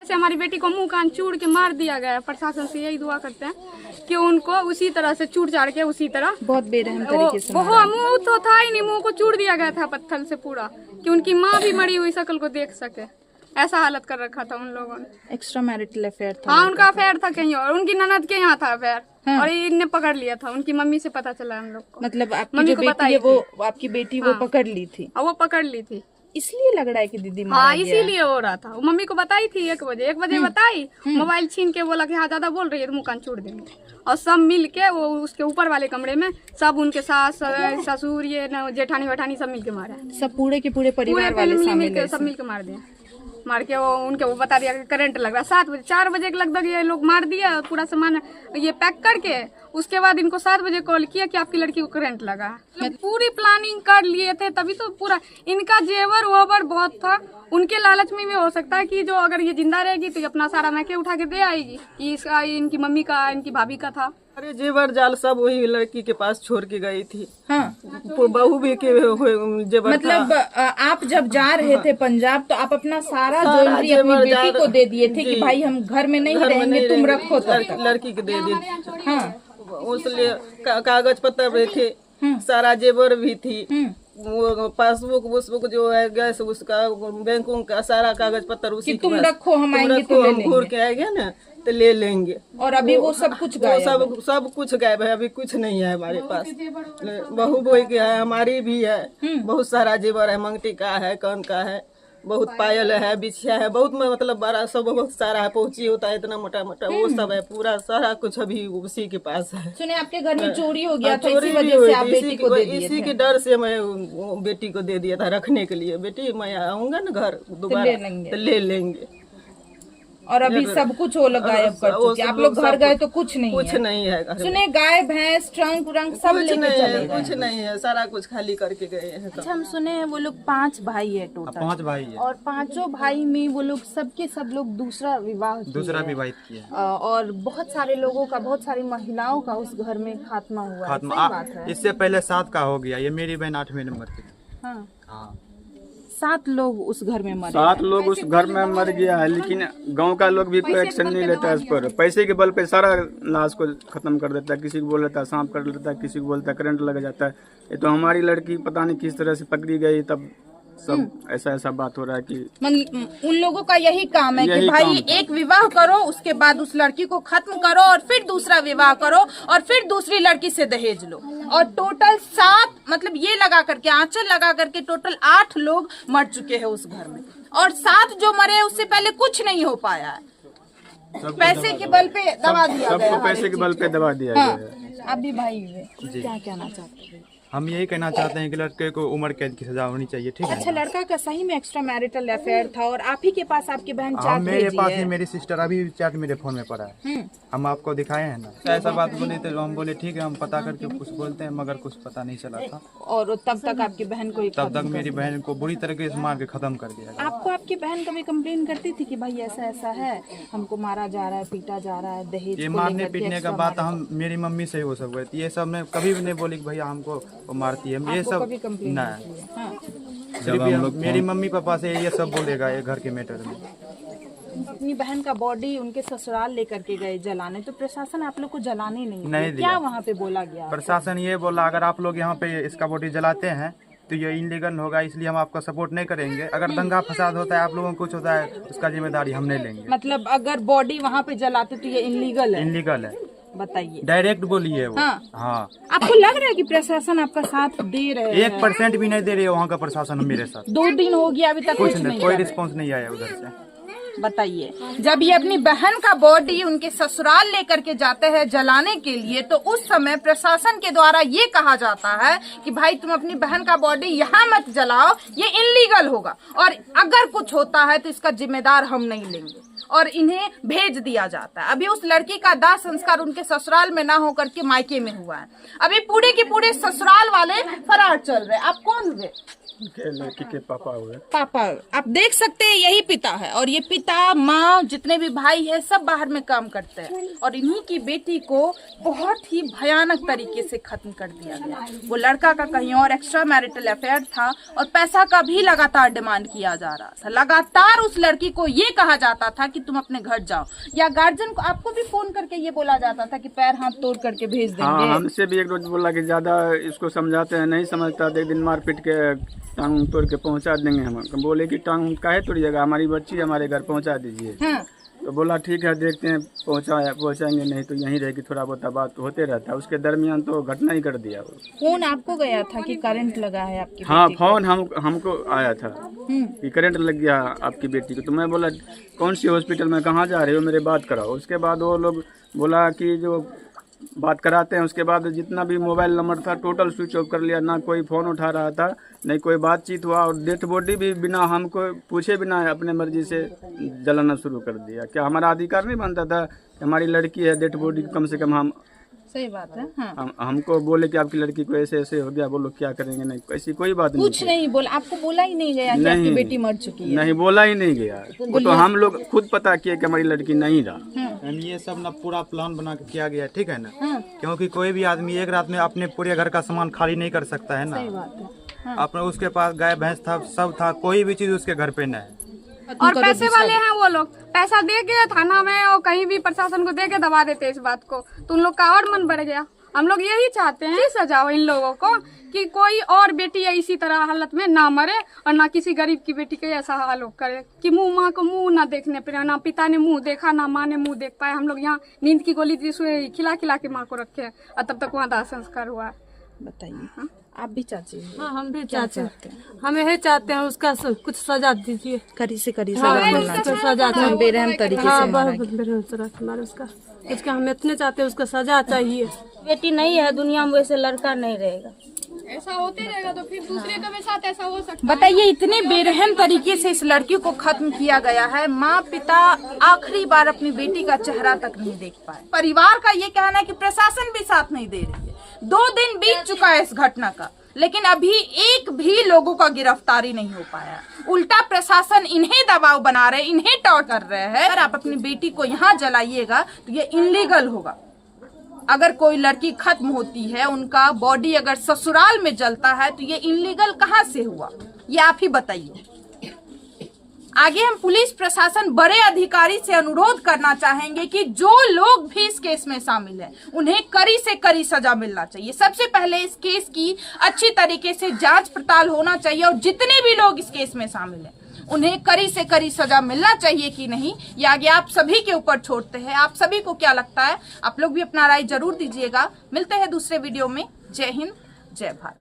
से हमारी बेटी को मुंह कान चूड़ के मार दिया गया है। प्रशासन से यही दुआ करते हैं कि उनको उसी तरह से चूड़ चाड़ के उसी तरह बहुत बेरहम तरीके से वो मुंह तो था ही नहीं, मुंह को चूड़ दिया गया था पत्थर से पूरा, कि उनकी माँ भी मरी हुई शक्ल को देख सके, ऐसा हालत कर रखा था उन लोगों ने। एक्स्ट्रा मैरिटल अफेयर था। हाँ, उनका अफेयर था कहीं और, उनकी ननद के यहाँ था अफेयर। हाँ। और इनने पकड़ लिया था, उनकी मम्मी से पता चला हम लोग को। मतलब आपकी जो बेटी है वो आपकी बेटी वो पकड़ ली थी? वो पकड़ ली थी, इसलिए लग रहा है कि दीदी हाँ इसीलिए हो रहा था। वो मम्मी को बताई थी 1 बजे बताई, मोबाइल छीन के बोला कि हाँ ज्यादा बोल रही है तो मुँह कान छोड़ देंगे। और सब मिल के वो उसके ऊपर वाले कमरे में सब उनके सास ससुर ये जेठानी वेठानी सब मिल के मारा, सब पूरे के पूरे परिवार वाले सब मिल के मार दिया। मार के वो बता दिया कि करंट लग रहा। 7 बजे 4 बजे के लगभग ये लोग मार दिया, पूरा सामान ये पैक करके। उसके बाद इनको 7 बजे कॉल किया कि आपकी लड़की को करंट लगा। पूरी प्लानिंग कर लिए थे, तभी तो पूरा इनका जेवर वोवर बहुत था। उनके लालच में भी हो सकता है कि जो अगर ये जिंदा रहेगी तो अपना सारा मैके उठा के दे आएगी। इसका इनकी मम्मी का इनकी भाभी का था। अरे जेवर जाल सब वही लड़की के पास छोड़ के गई थी। हाँ। बहू भी के जेवर मतलब आप जब जा रहे थे पंजाब तो आप अपना सारा ज्वेलरी अपनी बेटी को दे दिए थे कि भाई हम घर में नहीं रहेंगे, तुम रखो। लड़की को दे दी। हाँ। उसलिए कागज पत्र भी थे, सारा जेवर भी थी, वो पासबुक वुसबुक जो है गैस उसका बैंकों का सारा कागज पत्र उसी तुम रखो, हम आएंगे तो ले लेंगे। घूर के आएंगे ना तो ले लेंगे। और अभी वो सब कुछ गायब, सब कुछ गायब है, अभी कुछ नहीं है हमारे पास। बहू बोई के है, हमारी भी है, बहुत सारा जेवर है, मंगटी का है, कान का है, बहुत पायल है, बिछिया है, बहुत मतलब बड़ा सब बहुत सारा है, पहुंची होता है इतना मोटा मोटा, वो सब है, पूरा सारा कुछ अभी उसी के पास है। सुने आपके घर में चोरी हो गया था, इसी वजह से आप बेटी को दे दिए थे? इसी के डर से मैं बेटी को दे दिया था रखने के लिए। बेटी मैं आऊंगा ना घर दोबारा तो ले लेंगे। और अभी सब कुछ वो लोग गायब कर चुके। आप लोग घर गए तो कुछ नहीं है। सुने गाय भैंस ट्रंक व्रंक सब लेके चले गए? कुछ नहीं है, सारा कुछ खाली करके गए हैं। अच्छा, हम सुने हैं वो लोग 5 भाई है टोटल। 5 भाई है। और 5 भाई में वो लोग सब लोग दूसरा विवाहित किया। और बहुत सारे लोगों का, बहुत सारी महिलाओं का उस घर में खात्मा हुआ। इससे पहले 7 का हो गया। ये मेरी बहन 8वें नंबर की। हाँ। 7 लोग उस घर में मरे। 7 लोग उस घर में मर गया है, लेकिन गांव का लोग भी कोई एक्शन नहीं लेता है इस पर। पैसे के बल पे सारा लाश को खत्म कर देता है। किसी को बोल देता है सांप कर लेता है, किसी को बोलता है करंट लग जाता है। ये तो हमारी लड़की पता नहीं किस तरह से पकड़ी गई, तब सब ऐसा बात हो रहा है कि उन लोगों का यही काम है कि भाई एक विवाह करो, उसके बाद उस लड़की को खत्म करो और फिर दूसरा विवाह करो और फिर दूसरी लड़की से दहेज लो। और टोटल 7 मतलब ये लगा करके आंचल लगा करके टोटल 8 लोग मर चुके हैं उस घर में। और 7 जो मरे उससे पहले कुछ नहीं हो पाया है। पैसे के बल पे दबा दिया गया। सबको पैसे के बल पे दबा दिया गया। आप भी भाई क्या कहना चाहते हैं? हम यही कहना चाहते हैं कि लड़के को उम्र कैद की सजा होनी चाहिए। ठीक है। अच्छा, लड़का का सही में एक्स्ट्रा मैरिटल अफेयर था और आप ही के पास आपकी बहन चाट मेरे पास ही मेरी सिस्टर अभी चैट मेरे फोन में पड़ा है। हम आपको दिखाए हैं ना। ऐसा बात बोले थे, हम बोले ठीक है हम पता करके कुछ बोलते हैं, मगर कुछ पता नहीं चला था। और तब तक आपकी बहन को तब तक मेरी बहन को बुरी तरीके से मार के खत्म कर दिया। आपको आपकी बहन कभी कंप्लेन करती थी कि भाई ऐसा है, हमको मारा जा रहा है, पीटा जा रहा है, दहेज? ये मारने पीटने का बात हम मेरी मम्मी से ही वो सब हुई। ये सब मैं कभी भी नहीं बोली कि भैया हमको वो मारती है। ये सब नहीं, मेरी मम्मी पापा से ये सब बोलेगा ये घर के मैटर में। अपनी बहन का बॉडी उनके ससुराल लेकर के गए जलाने, तो प्रशासन आप लोग को जलाने नहीं दिया। क्या वहाँ पे बोला गया? प्रशासन ये बोला अगर आप लोग यहाँ पे इसका बॉडी जलाते हैं तो ये इनलीगल होगा, इसलिए हम आपका सपोर्ट नहीं करेंगे। अगर दंगा फसाद होता है, आप लोगों को कुछ होता है, उसका जिम्मेदारी हम नहीं लेंगे। मतलब अगर बॉडी वहाँ पे जलाते तो ये इनलीगल है? इनलीगल है। बताइए, डायरेक्ट बोलिए वो। हाँ। आपको लग रहा है कि प्रशासन आपका साथ दे रहे हैं? 1% भी नहीं दे रही है वहाँ का प्रशासन मेरे साथ। 2 दिन हो गया अभी तक कुछ नहीं, कोई रिस्पॉन्स नहीं आया उधर से। बताइए, जब ये अपनी बहन का बॉडी उनके ससुराल लेकर के जाते हैं जलाने के लिए, तो उस समय प्रशासन के द्वारा ये कहा जाता है कि भाई तुम अपनी बहन का बॉडी यहाँ मत जलाओ, ये इनलीगल होगा और अगर कुछ होता है तो इसका जिम्मेदार हम नहीं लेंगे, और इन्हें भेज दिया जाता है। अभी उस लड़की का दाह संस्कार उनके ससुराल में ना होकर के मायके में हुआ है। अभी पूरे के पूरे ससुराल वाले फरार चल रहे। आप कौन हुए? के लड़की के पापा हुए। पापा, आप देख सकते हैं यही पिता है, और ये पिता माँ जितने भी भाई है सब बाहर में काम करते हैं, और इन्हीं की बेटी को बहुत ही भयानक तरीके से खत्म कर दिया गया। वो लड़का का कहीं और एक्स्ट्रा मैरिटल अफेयर था और पैसा का भी लगातार डिमांड किया जा रहा था। लगातार उस लड़की को ये कहा जाता था कि तुम अपने घर जाओ, या गार्जियन को आपको भी फोन करके ये बोला जाता था कि पैर हाथ तोड़ करके भेज देंगे। हाँ, हमसे भी एक रोज बोला कि ज्यादा इसको समझाते हैं, नहीं समझता, तो एक दिन मार पीट के टांग तोड़ के पहुंचा देंगे। हम बोले कि टांग काहे तोड़िएगा, हमारी बच्ची हमारे घर पहुंचा दीजिए। हाँ। तो बोला ठीक है, देखते हैं पहुंचाएंगे, नहीं तो यहीं रहेगी, थोड़ा बहुत बात होते रहता है। उसके दरमियान तो घटना ही कर दिया वो। फोन आपको गया था कि करंट लगा है आपकी हाँ, बेटी को? फोन हमको आया था कि करंट लग गया आपकी बेटी को। तो मैं बोला कौन सी हॉस्पिटल में, कहाँ जा रहे हो, मेरे बात कराओ। उसके बाद वो लोग बोला कि जो बात कराते हैं, उसके बाद जितना भी मोबाइल नंबर था टोटल स्विच ऑफ कर लिया, ना कोई फ़ोन उठा रहा था, नहीं कोई बातचीत हुआ, और डेथ बॉडी भी बिना हमको पूछे बिना अपने मर्जी से जलाना शुरू कर दिया। क्या हमारा अधिकार नहीं बनता था? हमारी लड़की है, डेथ बॉडी कम से कम हम सही बात है। हाँ। हमको बोले कि आपकी लड़की को ऐसे ऐसे हो गया, बोलो क्या करेंगे। नहीं, ऐसी कोई बात नहीं, कुछ नहीं बोला आपको, बोला ही नहीं गया कि नहीं, आपकी बेटी मर चुकी है? नहीं बोला ही नहीं गया। वो तो हम लोग खुद पता किए कि हमारी लड़की नहीं रहा। ये सब ना पूरा प्लान बना के किया गया है, ठीक है ना। क्योंकि कोई भी आदमी एक रात में अपने पूरे घर का सामान खाली नहीं कर सकता है ना। अपने उसके पास गाय भैंस था, सब था, कोई भी चीज उसके घर पे न है। और पैसे वाले हैं वो लोग, पैसा दे के थाना में और कहीं भी प्रशासन को दे के दबा देते इस बात को, तो उन लोग का और मन बढ़ गया। हम लोग यही चाहते हैं कि सजा हो इन लोगों को, कि कोई और बेटी इसी तरह हालत में ना मरे, और ना किसी गरीब की बेटी के ऐसा हाल हो करे कि माँ को मुंह ना देखने पे, ना पिता ने मुंह देखा, ना माँ ने मुंह देख पाए। हम लोग यहाँ नींद की गोली खिला खिला के माँ को रखे हैं, और तब तक वहाँ दाह संस्कार हुआ है। बताइए, आप भी चाची हैं? हाँ, हम भी चाहते हैं, हम यही चाहते हैं उसका कुछ सजा दीजिए, करी से करी हाँ, सजा चाहिए, बेरहम तरीके हाँ, से बहुत बेरहम तरह मारे उसका हम इतने चाहते हैं, उसका सजा चाहिए। बेटी नहीं है दुनिया में, वैसे लड़का नहीं रहेगा। ऐसा होते रहेगा तो फिर दूसरे के साथ ऐसा हो सकता है। बताइए, इतने बेरहम तरीके से इस लड़की को खत्म किया गया है। माँ पिता आखिरी बार अपनी बेटी का चेहरा तक नहीं देख पाए। परिवार का ये कहना है कि प्रशासन भी साथ नहीं दे रही है। 2 दिन बीत चुका है इस घटना का, लेकिन अभी एक भी लोगों का गिरफ्तारी नहीं हो पाया। उल्टा प्रशासन इन्हें दबाव बना रहे, इन्हें टॉर्च कर रहे हैं। अगर आप अपनी बेटी को यहाँ जलाइएगा तो ये इनलीगल होगा। अगर कोई लड़की खत्म होती है, उनका बॉडी अगर ससुराल में जलता है, तो ये इनलीगल कहाँ से हुआ, ये आप ही बताइए। आगे हम पुलिस प्रशासन बड़े अधिकारी से अनुरोध करना चाहेंगे कि जो लोग भी इस केस में शामिल हैं, उन्हें कड़ी से कड़ी सजा मिलना चाहिए। सबसे पहले इस केस की अच्छी तरीके से जांच पड़ताल होना चाहिए, और जितने भी लोग इस केस में शामिल हैं उन्हें कड़ी से कड़ी सजा मिलना चाहिए कि नहीं, ये आगे आप सभी के ऊपर छोड़ते हैं। आप सभी को क्या लगता है, आप लोग भी अपना राय जरूर दीजिएगा। मिलते हैं दूसरे वीडियो में। जय हिंद, जय भारत।